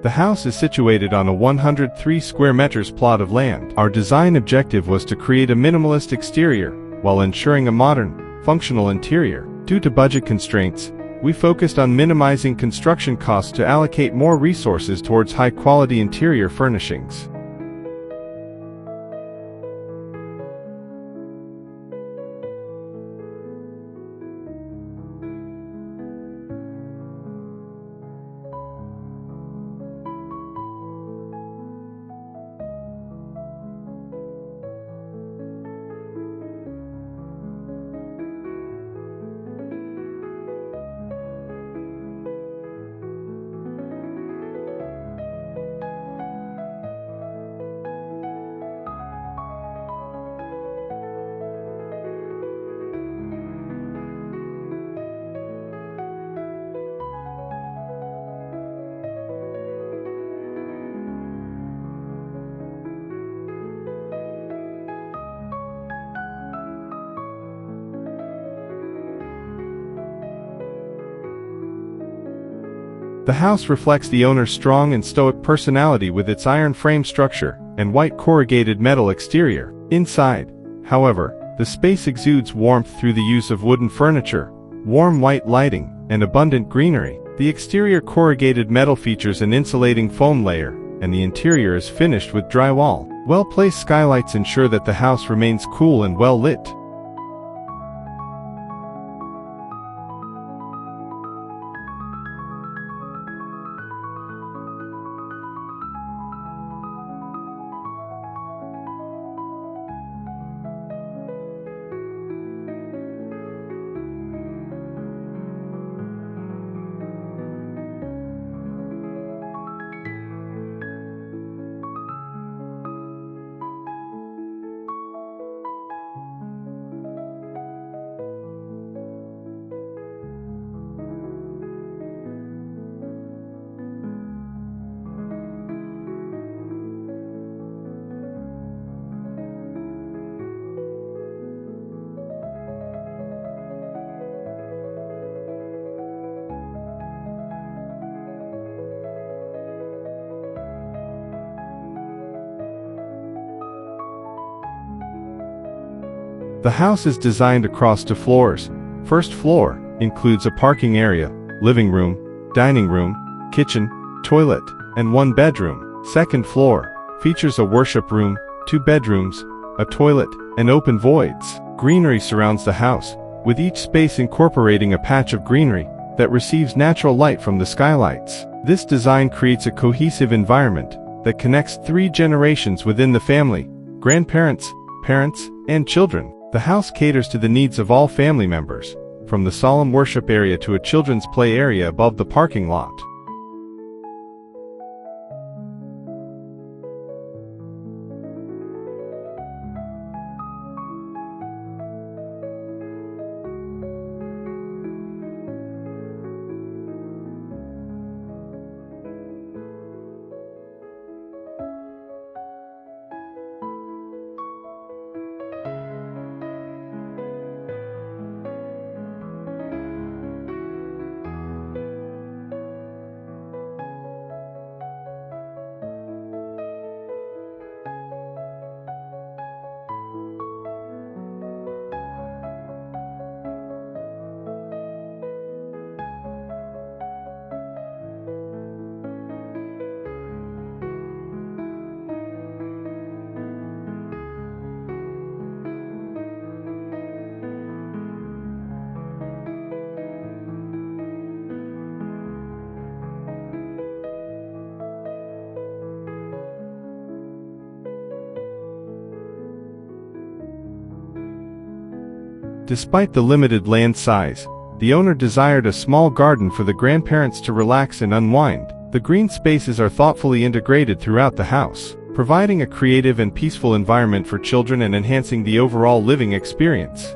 The house is situated on a 103 square meters plot of land. Our design objective was to create a minimalist exterior, while ensuring a modern, functional interior. Due to budget constraints, we focused on minimizing construction costs to allocate more resources towards high-quality interior furnishings. The house reflects the owner's strong and stoic personality with its iron frame structure and white corrugated metal exterior. Inside, however, the space exudes warmth through the use of wooden furniture, warm white lighting, and abundant greenery. The exterior corrugated metal features an insulating foam layer, and the interior is finished with drywall. Well-placed skylights ensure that the house remains cool and well lit. The house is designed across 2 floors. First floor includes a parking area, living room, dining room, kitchen, toilet, and 1 bedroom. Second floor features a worship room, 2 bedrooms, a toilet, and open voids. Greenery surrounds the house, with each space incorporating a patch of greenery that receives natural light from the skylights. This design creates a cohesive environment that connects 3 generations within the family: grandparents, parents, and children. The house caters to the needs of all family members, from the solemn worship area to a children's play area above the parking lot. Despite the limited land size, the owner desired a small garden for the grandparents to relax and unwind. The green spaces are thoughtfully integrated throughout the house, providing a creative and peaceful environment for children and enhancing the overall living experience.